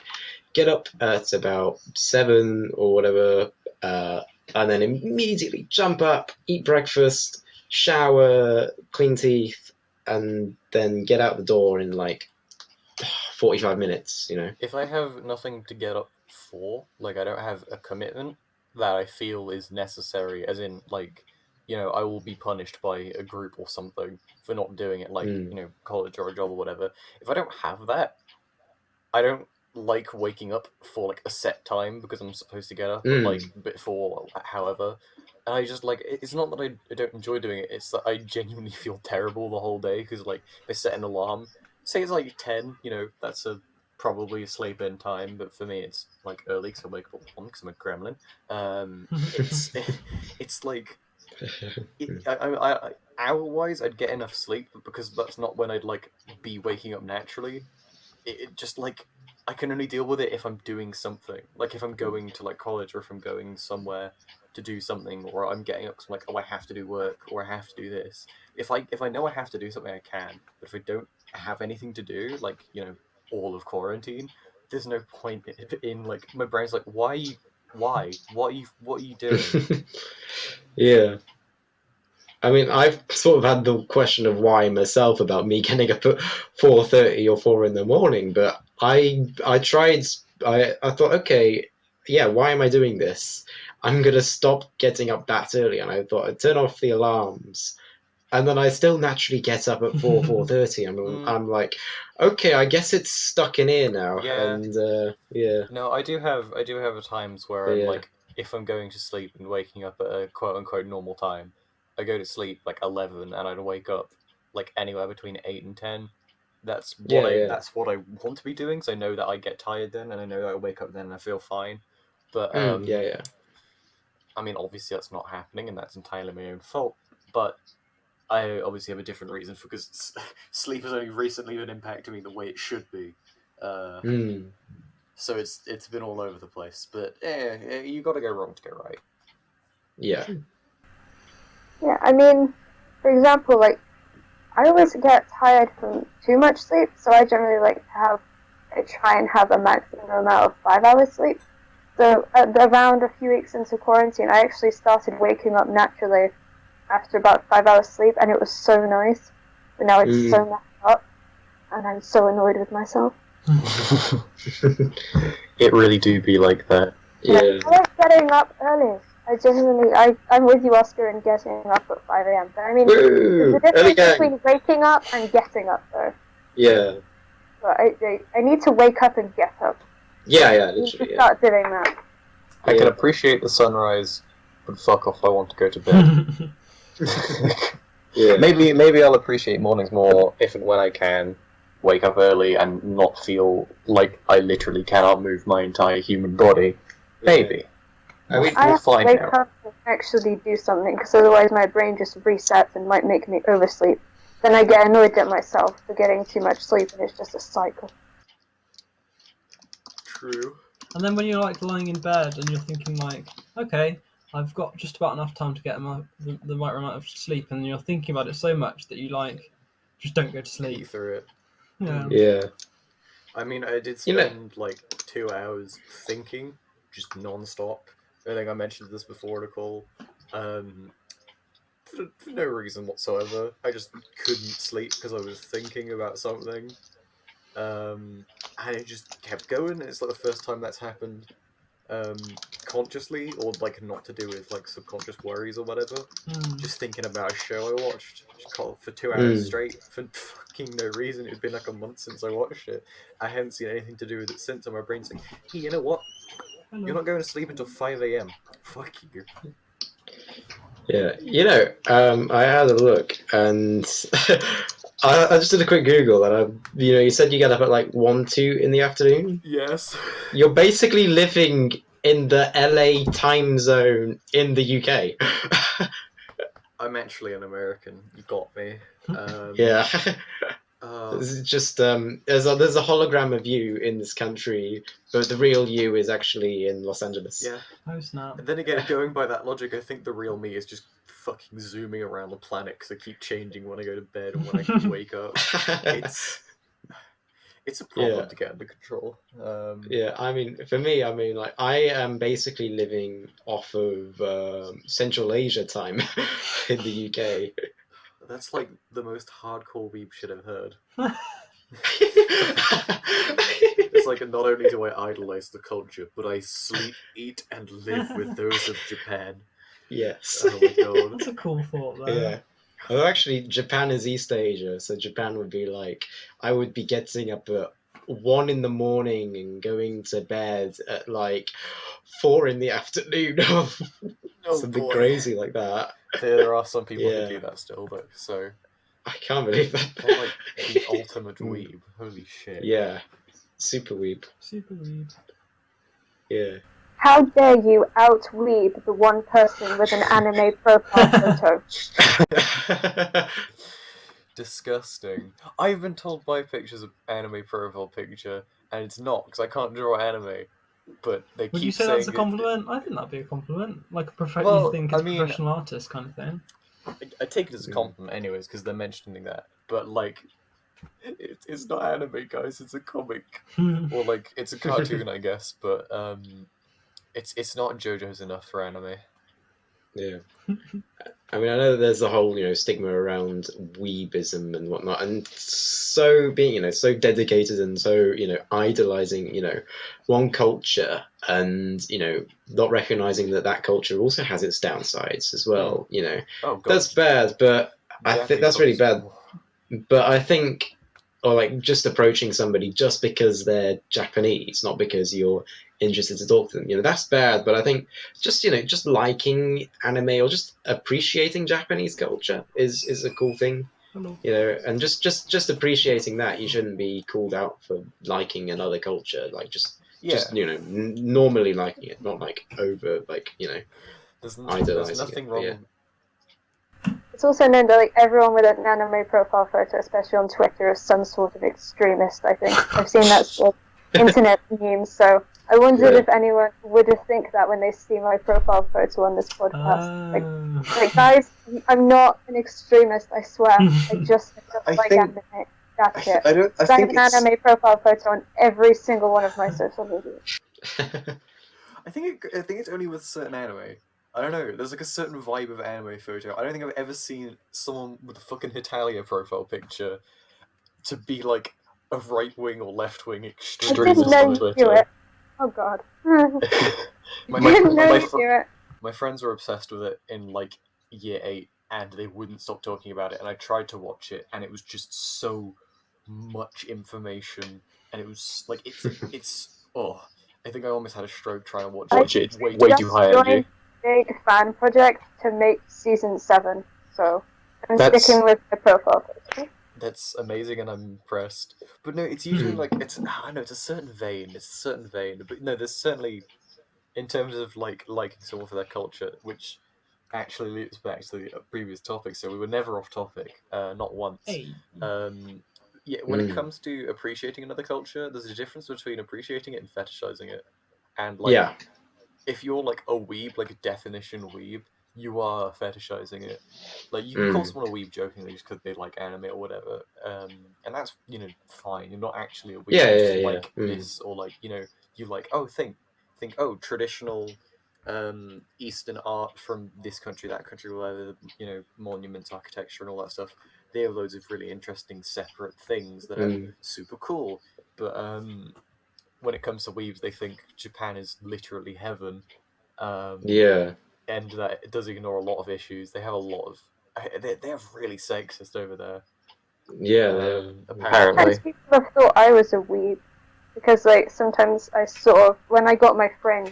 get up at about 7 or whatever, and then immediately jump up, eat breakfast, shower, clean teeth, and then get out the door in like 45 minutes, If I have nothing to get up for, like I don't have a commitment that I feel is necessary, as in like, I will be punished by a group or something for not doing it, like, college or a job or whatever. If I don't have that, I don't like waking up for like a set time because I'm supposed to get up like before, however. And I just like, it's not that I don't enjoy doing it, it's that I genuinely feel terrible the whole day because like if I set an alarm, say it's like 10, that's probably a sleep in time, but for me it's like early because I wake up at 1 because I'm a gremlin. It's like, I hour-wise I'd get enough sleep, but because that's not when I'd like be waking up naturally, it just like, I can only deal with it if I'm doing something. Like if I'm going to like college or if I'm going somewhere to do something, or I'm getting up because I'm like, oh, I have to do work or I have to do this. If I know I have to do something, I can. But if I don't have anything to do, like, all of quarantine, there's no point in like, my brain's like, why? What are you doing? Yeah. I mean, I've sort of had the question of why myself about me getting up at 4:30 or 4 in the morning, but I tried. I thought, okay, yeah, why am I doing this? I'm gonna stop getting up that early, and I thought I'd turn off the alarms, and then I still naturally get up at 4:30. I'm like, okay, I guess it's stuck in here now. Yeah. And yeah. No, I do have times where I'm like, if I'm going to sleep and waking up at a quote unquote normal time, I go to sleep like 11 and I'd wake up like anywhere between 8 and 10. That's what I want to be doing, because I know that I get tired then, and I know that I wake up then and I feel fine. But I mean, obviously that's not happening, and that's entirely my own fault. But I obviously have a different reason, because sleep has only recently been impacting me the way it should be. So it's been all over the place. But you got to go wrong to go right. Yeah. Yeah, I mean, for example, like, I always get tired from too much sleep, so I generally like to try and have a maximum amount of 5 hours sleep. So around a few weeks into quarantine, I actually started waking up naturally after about 5 hours sleep, and it was so nice. But now it's so messed up, and I'm so annoyed with myself. It really do be like that. Yeah. I like getting up early. I'm with you, Oscar, in getting up at 5 a.m. But I mean, there's a difference between waking up and getting up, though. Yeah. But I need to wake up and get up. Yeah, I need to start doing that. I can appreciate the sunrise, but fuck off, I want to go to bed. Yeah. Maybe I'll appreciate mornings more if and when I can wake up early and not feel like I literally cannot move my entire human body. Maybe. I have to wake up and actually do something, because otherwise my brain just resets and might make me oversleep. Then I get annoyed at myself for getting too much sleep, and it's just a cycle. True. And then when you're like lying in bed and you're thinking like, okay, I've got just about enough time to get the right amount of sleep, and you're thinking about it so much that you like just don't go to sleep. Pee through it. Yeah. I mean, I did spend like 2 hours thinking, just non-stop. I think I mentioned this before, Nicole. For no reason whatsoever. I just couldn't sleep because I was thinking about something. And it just kept going. It's like the first time that's happened. subconsciously, or like not to do with like subconscious worries or whatever. Just thinking about a show I watched for 2 hours straight for fucking no reason. It'd been like a month since I watched it. I hadn't seen anything to do with it since, and my brain's like, hey, you know what? You're not going to sleep until 5 a.m. Fuck you. Yeah, I had a look, and I just did a quick Google, and you said you get up at like 1, 2 in the afternoon. Yes. You're basically living in the LA time zone in the UK. I'm actually an American. You got me. Yeah. It's just there's a hologram of you in this country, but the real you is actually in Los Angeles. Yeah. Oh snap. And then again, going by that logic, I think the real me is just fucking zooming around the planet because I keep changing when I go to bed and when I wake up. It's a problem to get under control. Yeah, I mean, for me, like, I am basically living off of Central Asia time in the UK. That's like the most hardcore weeb shit I've heard. It's like, not only do I idolize the culture, but I sleep, eat, and live with those of Japan. Yes. Oh my god. That's a cool thought, though. Yeah. Well, actually, Japan is East Asia, so Japan would be like, I would be getting up at 1 in the morning and going to bed at like 4 in the afternoon. Something crazy like that. There are some people who do that still, though, so... I can't believe that. They're like the ultimate weeb. Holy shit. Yeah. Super weeb. Super weeb. Yeah. How dare you out-weeb the one person with an anime profile photo? Disgusting. I've been told by pictures of anime profile picture, and it's not, because I can't draw anime. But they keep saying... Would you say that's a compliment? I think that'd be a compliment. Like you think it's a professional artist kind of thing. I take it as a compliment anyways, because they're mentioning that. But, like, it's not anime, guys. It's a comic. Or, like, it's a cartoon, I guess. But it's not JoJo's enough for anime. Yeah. I mean, I know there's a whole, stigma around weebism and whatnot, and so being, so dedicated and so, idolizing, one culture, and, not recognizing that culture also has its downsides as well, Oh, God. That's bad, but I think that's really bad. But I think, or like just approaching somebody just because they're Japanese, not because you're interested to talk to them, that's bad. But I think just just liking anime or just appreciating Japanese culture is a cool thing. And just appreciating that, you shouldn't be called out for liking another culture, like just normally liking it, not like over there's idolizing nothing it. wrong. Yeah. It's also known that like everyone with an anime profile photo, especially on Twitter, is some sort of extremist. I think I've seen that sort of internet memes. So I wondered if anyone would think that when they see my profile photo on this podcast. Like guys, I'm not an extremist. I swear. I just like anime. That's it. I have an anime profile photo on every single one of my social media. I think it's only with certain anime. I don't know, there's like a certain vibe of anime photo. I don't think I've ever seen someone with a fucking Hitalia profile picture to be like a right-wing or left-wing extremist. I didn't know you do it. Oh god. My friends were obsessed with it in like year 8 and they wouldn't stop talking about it, and I tried to watch it and it was just so much information, and it was like it's I think I almost had a stroke trying to watch it. It's way too high energy. Big fan project to make season 7, so I'm sticking with the profile picture. That's amazing, and I'm impressed. But no, it's usually like it's a certain vein. But no, there's certainly, in terms of like liking someone for their culture, which actually leads back to the previous topic. So we were never off topic, not once. Hey. When it comes to appreciating another culture, there's a difference between appreciating it and fetishizing it, and like. If you're like a weeb, like a definition weeb, you are fetishizing it. Like you can call someone a weeb jokingly just because they like anime or whatever, and that's fine. You're not actually a weeb. This, or like you like traditional Eastern art from this country, that country, whatever, monuments, architecture, and all that stuff. They have loads of really interesting separate things that are super cool, but when it comes to weebs, they think Japan is literally heaven, Yeah. And that it does ignore a lot of issues. They have a lot of... They're really sexist over there. Yeah, apparently. Sometimes people have thought I was a weeb. Because, like, sometimes I sort of... When I got my friend,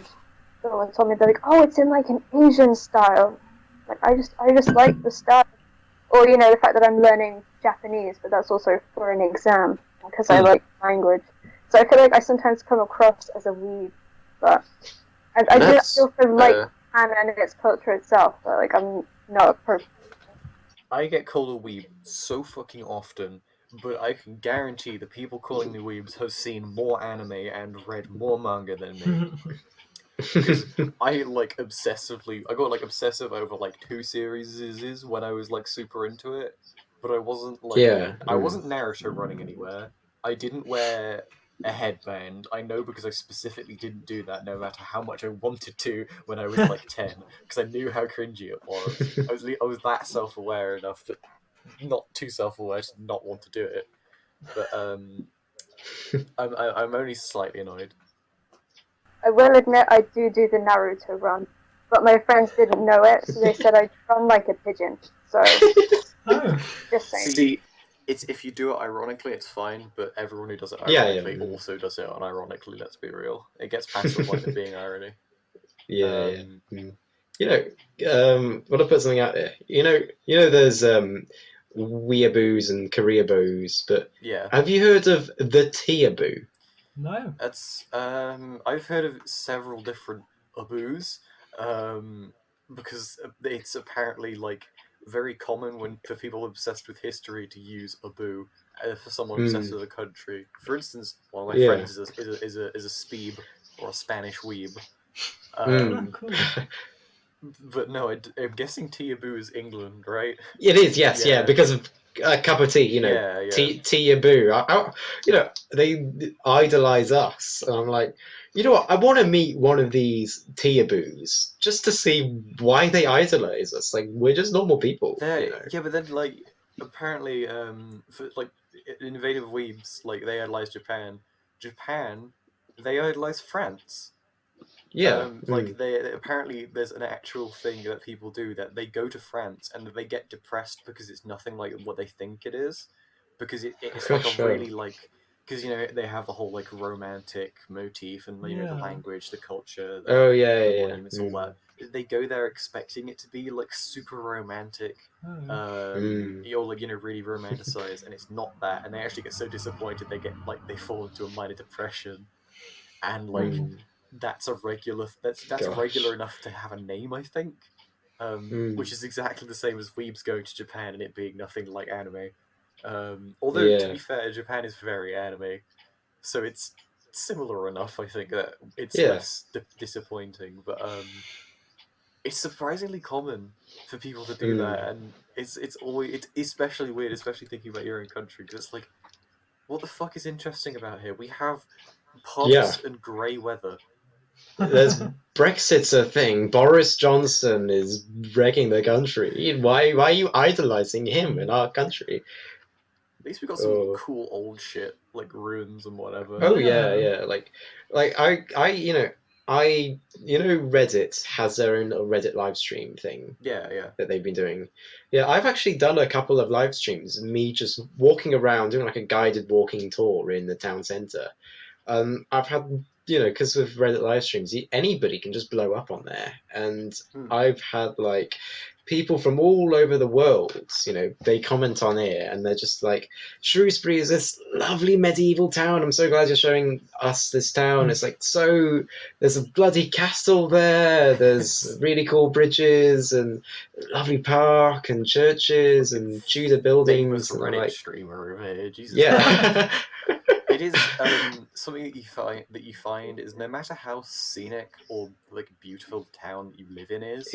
someone told me, they're like, oh, it's in, like, an Asian style. Like, I just like the style. Or, you know, the fact that I'm learning Japanese, but that's also for an exam. Because I like language. So I feel like I sometimes come across as a weeb. But I do also like Japan and its culture itself. But, like, I'm not a person. I get called a weeb so fucking often, but I can guarantee the people calling me weebs have seen more anime and read more manga than me. Because I like obsessively, I got like obsessive over like 2 series when I was like super into it, but I wasn't like, I wasn't Naruto running anywhere. I didn't wear a headband. I know because I specifically didn't do that no matter how much I wanted to when I was like 10, because I knew how cringy it was. I was that self-aware enough, but not too self-aware to not want to do it. But I'm only slightly annoyed. I will admit I do the Naruto run, but my friends didn't know it, so they said I run like a pigeon. So, just saying. See, it's if you do it ironically, it's fine, but everyone who does it ironically also does it unironically. Let's be real; it gets past the point of being irony. You know, want to put something out there. You know, there's weeaboos and koreaboos, but have you heard of the teaboo? No. That's I've heard of several different aboos, because it's apparently like very common for people obsessed with history to use aboo for someone obsessed with a country. For instance, one of my friends is a speeb or a Spanish weeb. Cool. But no, I'm guessing teaboo is England, right? It is, yes, because of a cup of tea, you know, teaboo. You know, they idolize us, and I'm like, you know what? I want to meet one of these teaboos just to see why they idolize us. Like, we're just normal people. You know? Yeah, but then like apparently, for like invasive weebs, like they idolize Japan. Japan, they idolize France. Like they apparently there's an actual thing that people do that they go to France and they get depressed because it's nothing like what they think it is, because it's like a really like, because you know they have the whole like romantic motif and you know the language, the culture, the monuments, all that. They go there expecting it to be like super romantic, or like, you know, really romanticized, and it's not that, and they actually get so disappointed they fall into a minor depression, and like. That's regular enough to have a name, I think. Which is exactly the same as weebs going to Japan and it being nothing like anime. Although to be fair, Japan is very anime, so it's similar enough. I think that it's less disappointing, but it's surprisingly common for people to do that, and it's especially weird, especially thinking about your own country, because it's like, what the fuck is interesting about here? We have pubs and grey weather. There's Brexit's a thing. Boris Johnson is wrecking the country. Why are you idolizing him in our country? At least we got some cool old shit like ruins and whatever. Oh yeah. Like I you know Reddit has their own little Reddit live stream thing. Yeah. That they've been doing. Yeah, I've actually done a couple of live streams. Me just walking around doing like a guided walking tour in the town centre. I've had, you know, because with Reddit live streams, anybody can just blow up on there, and I've had like people from all over the world, you know, they comment on it, and they're just like, Shrewsbury is this lovely medieval town. I'm so glad you're showing us this town. It's like, so there's a bloody castle there. There's really cool bridges and lovely park and churches and Tudor buildings. Famous Reddit streamer over here. Jesus. Yeah. It is something that you find is no matter how scenic or like beautiful the town you live in is,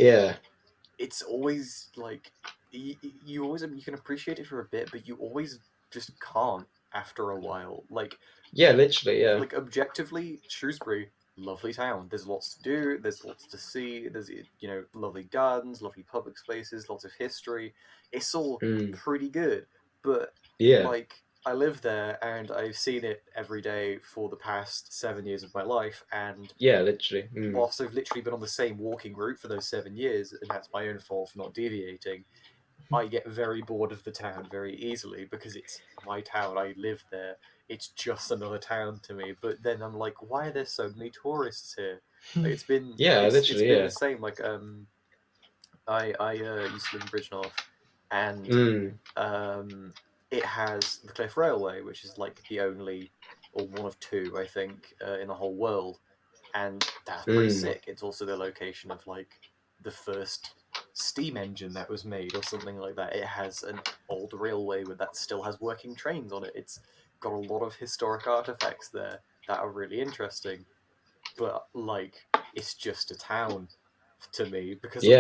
it's always like you can appreciate it for a bit, but you always just can't after a while. Like literally, like objectively, Shrewsbury, lovely town. There's lots to do. There's lots to see. There's, you know, lovely gardens, lovely public spaces, lots of history. It's all pretty good, but like I live there, and I've seen it every day for the past 7 years of my life, and yeah, literally. whilst I've literally been on the same walking route for those 7 years, and that's my own fault for not deviating, I get very bored of the town very easily because it's my town. I live there. It's just another town to me. But then I'm like, why are there so many tourists here? Like, it's been it's been the same. Like I used to live in Bridgnorth, and it has the Cliff Railway, which is like the only or one of two, I think, in the whole world, and that's pretty sick. It's also the location of like the first steam engine that was made or something like that. It has an old railway that still has working trains on it. It's got a lot of historic artifacts there that are really interesting, but like it's just a town to me because I'm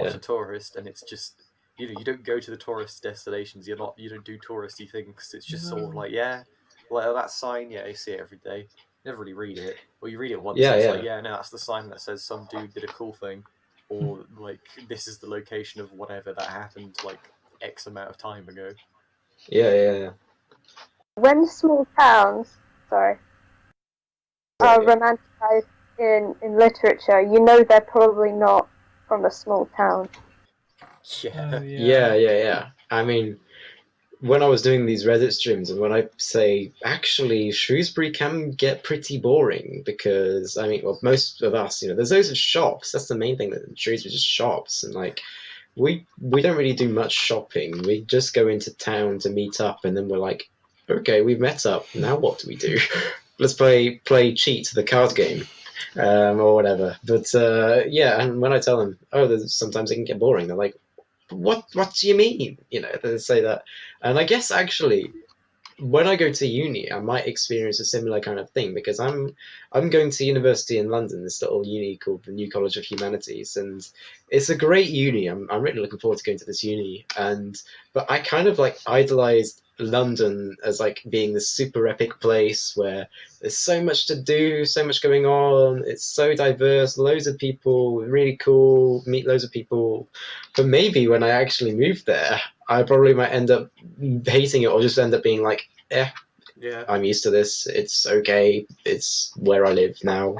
not a tourist, and it's just, you know, you don't go to the tourist destinations. You don't do touristy things. It's just sort of like, yeah, like that sign, yeah, I see it every day. You never really read it, or you read it once. And it's like, yeah, no, that's the sign that says some dude did a cool thing, or like this is the location of whatever that happened like X amount of time ago. Yeah. When small towns, are romanticized in literature, you know they're probably not from a small town. Yeah. I mean, when I was doing these Reddit streams, and when I say, actually, Shrewsbury can get pretty boring because, I mean, well, most of us, you know, there's loads of shops. That's the main thing, that Shrewsbury, just shops. And, like, we don't really do much shopping. We just go into town to meet up, and then we're like, okay, we've met up. Now what do we do? Let's play Cheat, the card game. Or whatever. But, yeah, and when I tell them, sometimes it can get boring, they're like, what do you mean? You know, they say that. And I guess actually, when I go to uni, I might experience a similar kind of thing because I'm going to university in London, this little uni called the New College of Humanities, and it's a great uni. I'm really looking forward to going to this uni, but I kind of like idolized London as like being this super epic place where there's so much to do, so much going on. It's so diverse, loads of people, really cool, meet loads of people. But maybe when I actually move there, I probably might end up hating it, or just end up being like, I'm used to this. It's okay. It's where I live now.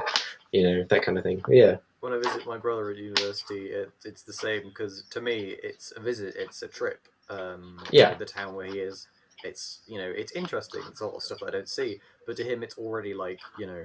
You know, that kind of thing. Yeah. When I visit my brother at university, it's the same because to me, it's a visit. It's a trip. To the town where he is. It's, you know, it's interesting. It's a lot of stuff I don't see. But to him, it's already like, you know,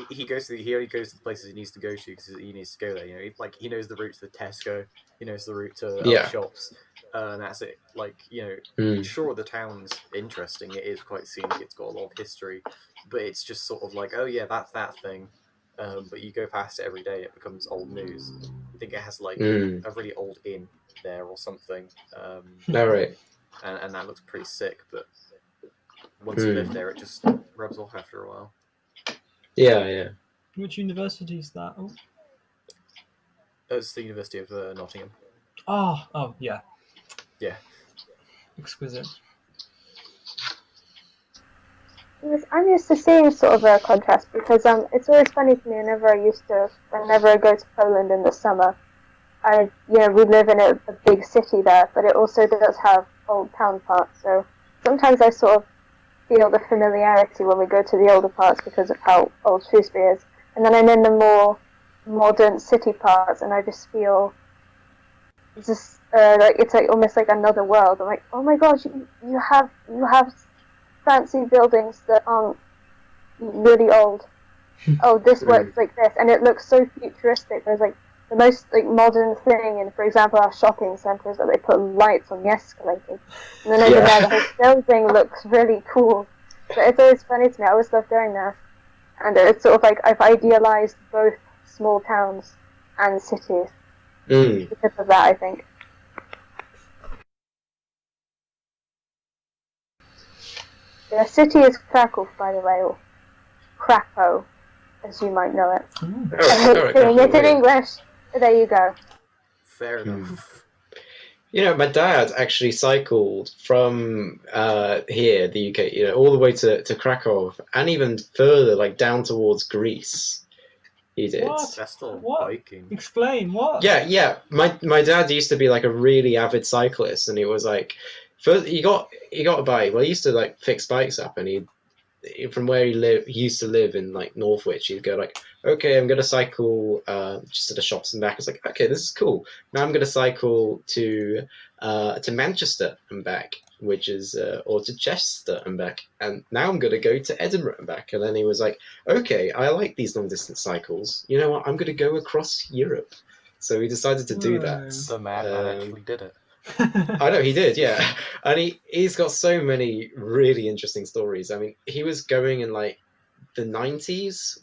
he only goes to the places he needs to go to because he needs to go there. You know, he knows the route to the Tesco. He knows the route to other shops. And that's it. Like, you know, sure, the town's interesting. It is quite scenic. It's got a lot of history. But it's just sort of like, oh, yeah, that's that thing. But you go past it every day, it becomes old news. I think it has, like, a really old inn there or something. All right. And that looks pretty sick. But once you live there, it just rubs off after a while. Yeah. Which university is that? Oh. It's the University of Nottingham. Oh, yeah. Yeah. Exquisite. I'm used to seeing sort of a contrast because it's always funny to me whenever I go to Poland in the summer. We live in a big city there, but it also does have old town parts. So sometimes I sort of feel the familiarity when we go to the older parts because of how old Shrewsbury is, and then I'm in the more modern city parts, and I just feel just like it's like almost like another world. I'm like, oh my gosh, you have fancy buildings that aren't really old. Oh, this works like this, and it looks so futuristic. There's like the most like modern thing, and for example, our shopping centres that they put lights on the escalators, and then over there the whole building looks really cool. But it's always funny to me. I always love going there, and it's sort of like I've idealised both small towns and cities because of that, I think. The city is Krakow, by the way, or Krakow, as you might know it. I hate saying it in English. There you go. Fair enough. You know, my dad actually cycled from here, the UK, you know, all the way to Krakow, and even further, like down towards Greece. He did. What? That's still What? biking. Explain what? Yeah. My dad used to be like a really avid cyclist, and he was like, first he got a bike. Well, he used to like fix bikes up, and from where he used to live in like Northwich, he'd go like, okay, I'm gonna cycle just to the shops and back. It's like, okay, this is cool. Now I'm gonna cycle to Manchester and back, which is or to Chester and back, and now I'm gonna go to Edinburgh and back. And then he was like, okay, I like these long distance cycles. You know what? I'm gonna go across Europe. So he decided to do that. The madman actually did it. I know he did, yeah, and he's got so many really interesting stories. I mean, he was going in like the 90s,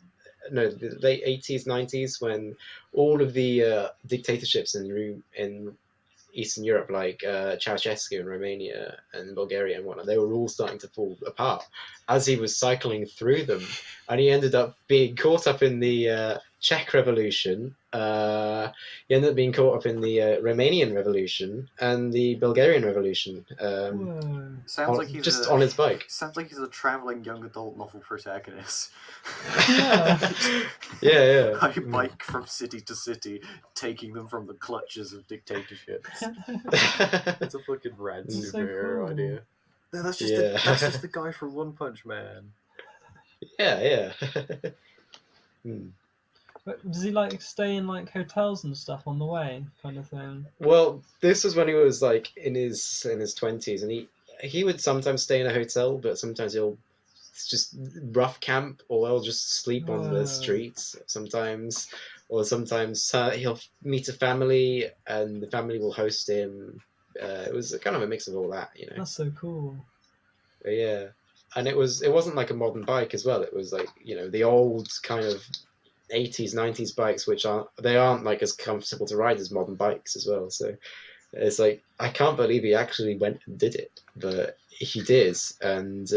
no, the late 80s, 90s, when all of the dictatorships in Eastern Europe, like Ceausescu in Romania and Bulgaria and whatnot, they were all starting to fall apart as he was cycling through them, and he ended up being caught up in the Czech Revolution. He ended up being caught up in the Romanian Revolution and the Bulgarian Revolution. Sounds like he's just on his bike. Sounds like he's a traveling young adult novel protagonist. Yeah. I bike from city to city, taking them from the clutches of dictatorships. It's a fucking rad superhero idea. No, that's just the guy from One Punch Man. Yeah. But does he like stay in like hotels and stuff on the way, kind of thing? Well, this was when he was like in his 20s, and he would sometimes stay in a hotel, but sometimes he'll just rough camp, or he'll just sleep on the streets sometimes, or sometimes he'll meet a family and the family will host him. It was kind of a mix of all that, you know. That's so cool. But yeah, and it wasn't like a modern bike as well. It was like, you know, the old kind of 80s 90s bikes, which aren't like as comfortable to ride as modern bikes as well. So it's like, I can't believe he actually went and did it, but he did. And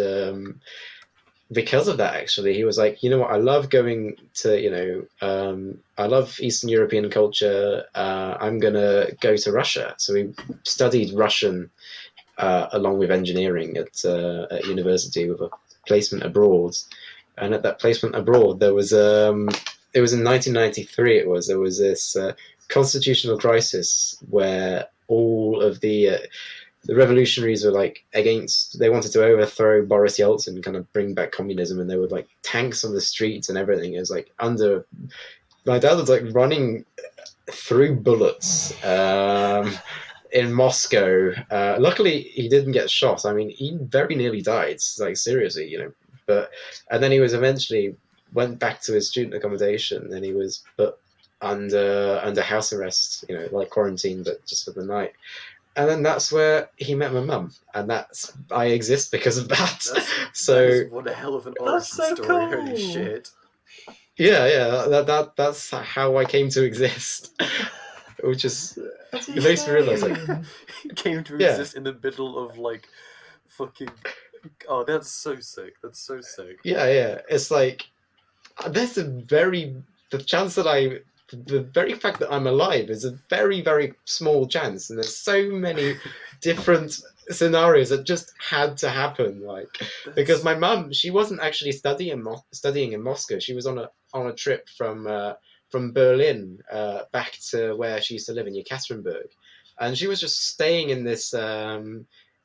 because of that, actually, he was like, you know what, I love going to, you know, I love Eastern European culture. I'm gonna go to Russia. So he studied Russian along with engineering at university, with a placement abroad. And at that placement abroad, there was it was in 1993. There was this constitutional crisis where all of the revolutionaries were like against. They wanted to overthrow Boris Yeltsin, kind of bring back communism, and there were like tanks on the streets and everything. It was like under. My dad was like running through bullets in Moscow. Luckily, he didn't get shot. I mean, he very nearly died. Like seriously, you know. And then he was eventually went back to his student accommodation, and he was put under house arrest, you know, like quarantine, but just for the night. And then that's where he met my mum, and I exist because of that. What a hell of an origin story! Cool. Holy shit! Yeah. That's how I came to exist. Which is it makes me realize like he came to exist in the middle of like fucking. Oh, that's so sick. That's so sick. Yeah. It's like the very fact that I'm alive is a very, very small chance, and there's so many different scenarios that just had to happen. Like because my mum, she wasn't actually studying in Moscow. She was on a trip from Berlin back to where she used to live in Yekaterinburg, and she was just staying in this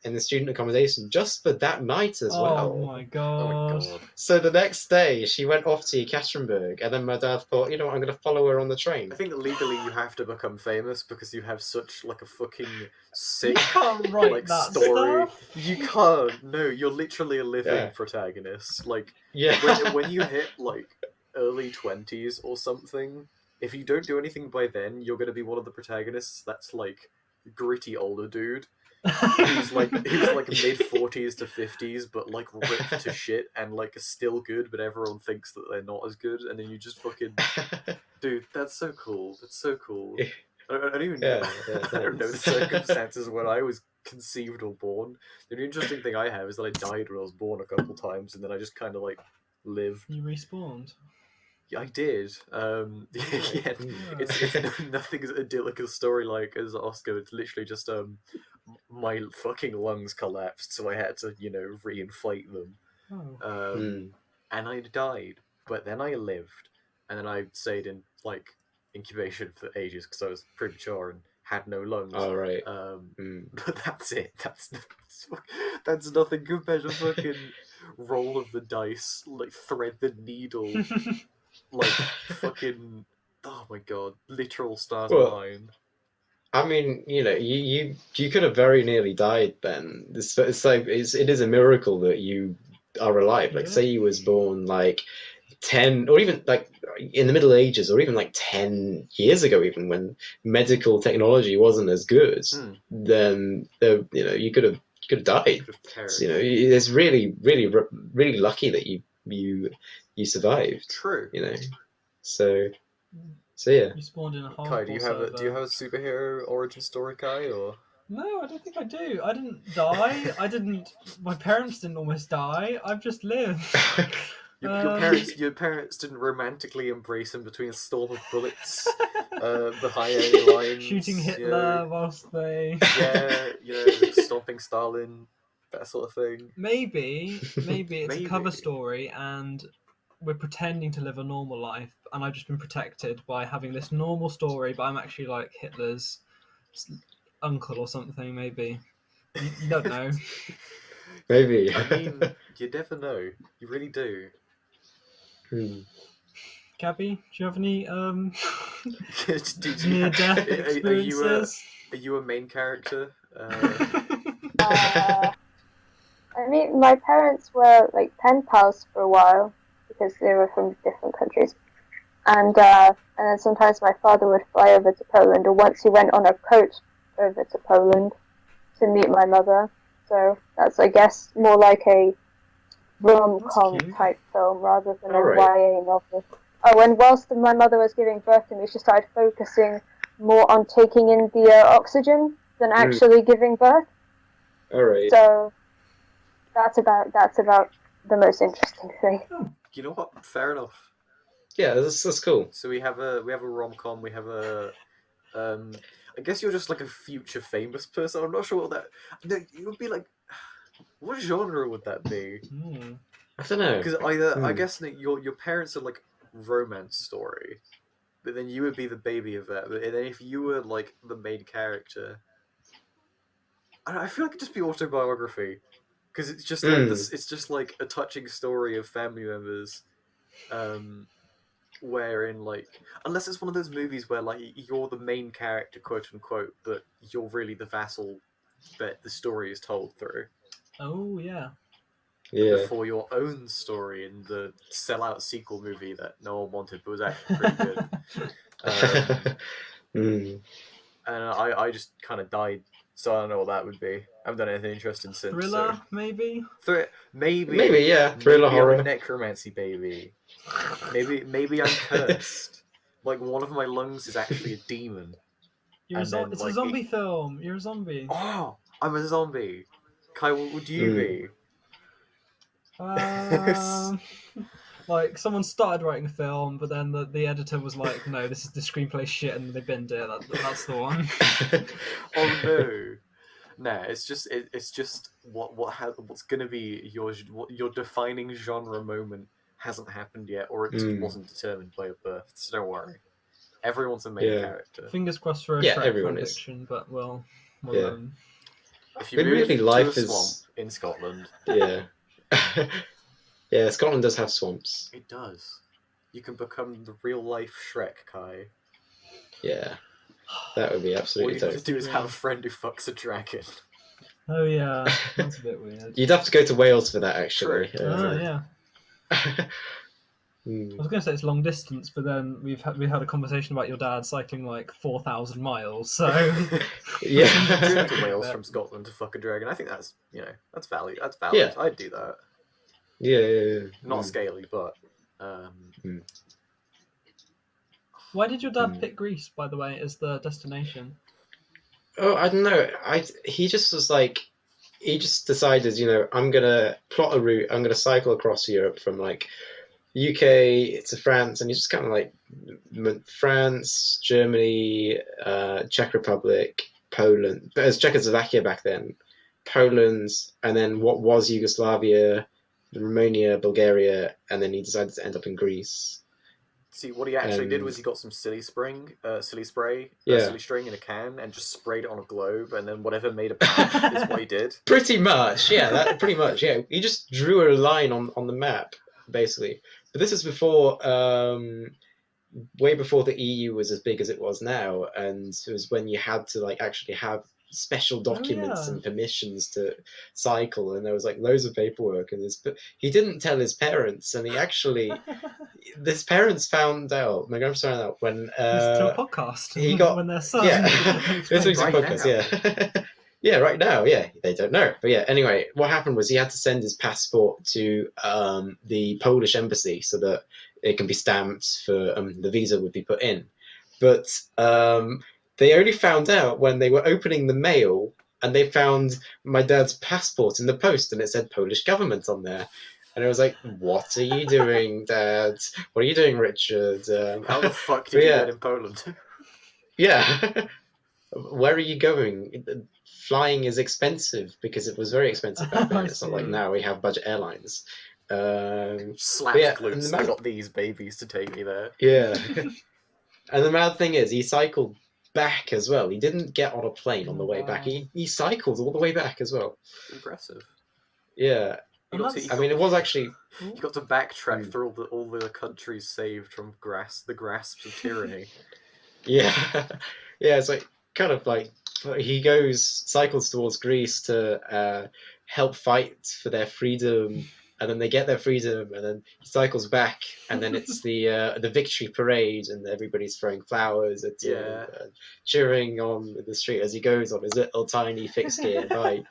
in the student accommodation just for that night as well. Oh my god. So the next day she went off to Yekaterinburg, and then my dad thought, you know what, I'm going to follow her on the train. I think that legally you have to become famous because you have such like a fucking sick like story. Stuff. You can't. No, you're literally a living protagonist. Like when you hit like early 20s or something, if you don't do anything by then, you're going to be one of the protagonists that's like gritty older dude. Who's like mid 40s to 50s, but like ripped to shit and like still good, but everyone thinks that they're not as good, and then you just fucking dude. That's so cool. That's so cool. I don't even know. I don't know the circumstances when I was conceived or born. The only interesting thing I have is that I died when I was born a couple times, and then I just kind of like lived. You respawned. Yeah, I did. It's nothing as idyllic a story like as Oscar. It's literally just my fucking lungs collapsed, so I had to, you know, reinflate them. And I died, but then I lived, and then I stayed in like incubation for ages because I was premature, and had no lungs. Oh, right. But that's it. That's nothing compared to fucking roll of the dice, like thread the needle, like fucking. Oh my god, literal start a line. I mean, you could have very nearly died then. It is a miracle that you are alive. Like, say you was born like 10, or even like in the Middle Ages, or even like 10 years ago, even when medical technology wasn't as good, then you could have died. So, it's really, really, really lucky that you survived. True. So yeah. You spawned in a hardcore Kai, do you have a superhero origin story, Kai, or? No, I don't think I do. I didn't die. My parents didn't almost die. I've just lived. Your parents didn't romantically embrace him between a storm of bullets, behind enemy lines, shooting Hitler whilst they. Yeah, stomping Stalin, that sort of thing. Maybe it's a cover story and we're pretending to live a normal life, and I've just been protected by having this normal story, but I'm actually like Hitler's uncle or something. Maybe you don't know. Maybe. I mean, you never know. You really do. Gabby, do you have any near-death experiences? Are you a main character? I mean, my parents were like pen pals for a while because they were from different countries, and then sometimes my father would fly over to Poland, or once he went on a coach over to Poland to meet my mother. So that's, I guess, more like a rom-com type film rather than YA novel. Oh, and whilst my mother was giving birth to me, she started focusing more on taking in the oxygen than actually giving birth. All right. So that's about the most interesting thing. You know what? Fair enough. Yeah, that's cool. So we have a rom-com. We have a. I guess you're just like a future famous person. I'm not sure what that. It would be like. What genre would that be? I don't know. Because I guess your parents are like romance story, but then you would be the baby of that. And then if you were like the main character, I feel like it'd just be autobiography, because it's just like this. It's just like a touching story of family members, wherein like, unless it's one of those movies where like you're the main character, quote unquote, but you're really the vassal that the story is told through. Oh yeah. Yeah. Before your own story in the sellout sequel movie that no one wanted but was actually pretty good. And I just kind of died, so I don't know what that would be. I haven't done anything interesting since. Thriller, maybe? Maybe, yeah. Thriller, maybe horror. I'm a necromancy baby. Maybe I'm cursed. Like, one of my lungs is actually a demon. It's a zombie film. You're a zombie. Oh, I'm a zombie. Kai, what would you be? Like, someone started writing a film, but then the editor was like, no, this is the screenplay shit, and they binned it. That's the one. Oh no. No, it's just what's gonna be your defining genre moment hasn't happened yet, or it just wasn't determined by your birth. So don't worry. Everyone's a main character. Fingers crossed for a Shrek fiction, but well. If you move to a swamp in Scotland. Yeah. Yeah, Scotland does have swamps. It does. You can become the real life Shrek, Kai. Yeah. That would be absolutely All you have to do is have a friend who fucks a dragon. Oh yeah, that's a bit weird. You'd have to go to Wales for that, actually. Yeah. I was going to say it's long distance, but then we had a conversation about your dad cycling like 4,000 miles. So yeah, to Wales from Scotland to fuck a dragon. I think that's valid. That's valid. Yeah. I'd do that. Yeah. Not scaly, but. Why did your dad pick Greece, by the way, as the destination? Oh, I don't know. He just was like, he just decided, I'm gonna plot a route. I'm gonna cycle across Europe from like UK to France, and he just kind of like France, Germany, Czech Republic, Poland. But it was Czechoslovakia back then, Poland, and then what was Yugoslavia, Romania, Bulgaria, and then he decided to end up in Greece. See, what he actually did was he got some silly spray, silly string in a can, and just sprayed it on a globe, and then whatever made a patch is what he did. Pretty much, yeah. Pretty much, yeah. He just drew a line on the map, basically. But this is before, way before the EU was as big as it was now, and it was when you had to like actually have special documents and permissions to cycle, and there was like loads of paperwork, and but he didn't tell his parents, and he actually his parents found out, my grandpa found out when to a podcast he got when their son this was a podcast yeah right now, yeah, they don't know, but yeah, anyway, what happened was he had to send his passport to the Polish embassy so that it can be stamped for the visa would be put in, but they only found out when they were opening the mail, and they found my dad's passport in the post, and it said Polish government on there. And I was like, what are you doing, Dad? What are you doing, Richard? How the fuck did you get in Poland? Yeah. Where are you going? Flying is expensive, because it was very expensive back then. It's not like now we have budget airlines. Slapped glutes. I got these babies to take me there. Yeah. And the mad thing is, he cycled back as well. He didn't get on a plane on the way back. He cycled all the way back as well. Impressive. Yeah. I mean, it was actually. You got to backtrack through all the countries saved from the grasps of tyranny. Yeah, yeah. It's like kind of like he cycles towards Greece to help fight for their freedom, and then they get their freedom, and then he cycles back, and then it's the victory parade, and everybody's throwing flowers at him, and cheering on in the street as he goes on his little tiny fixed gear bike.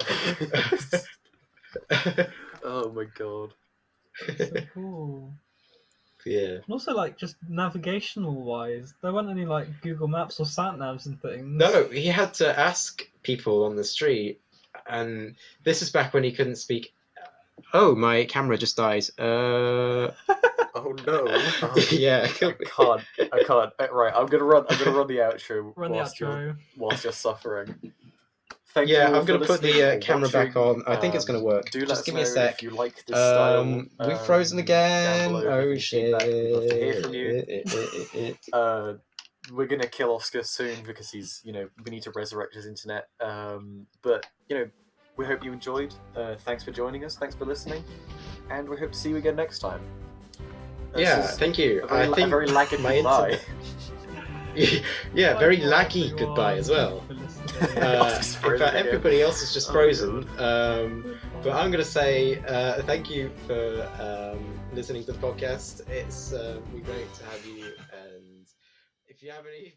Oh my god. So cool. Yeah. And also, like, just navigational wise, there weren't any like Google Maps or sat navs and things. No, he had to ask people on the street, and this is back when he couldn't speak. Oh, my camera just died. Oh no. Oh. Yeah. I can't. Right, I'm gonna run the outro. Whilst you're suffering. Thank you I'm going to put the camera back on. I think it's going to work. Just give me a sec. If you like this style. We've frozen again. Oh shit. We'd love to hear from you. We're going to kill Oscar soon because he's, we need to resurrect his internet. But, we hope you enjoyed. Thanks for joining us. Thanks for listening. And we hope to see you again next time. Thank you. I think a very laggy goodbye. Yeah, very laggy goodbye as well. In fact, everybody else is just frozen. But I'm going to say thank you for listening to the podcast. It's been great to have you. And if you have any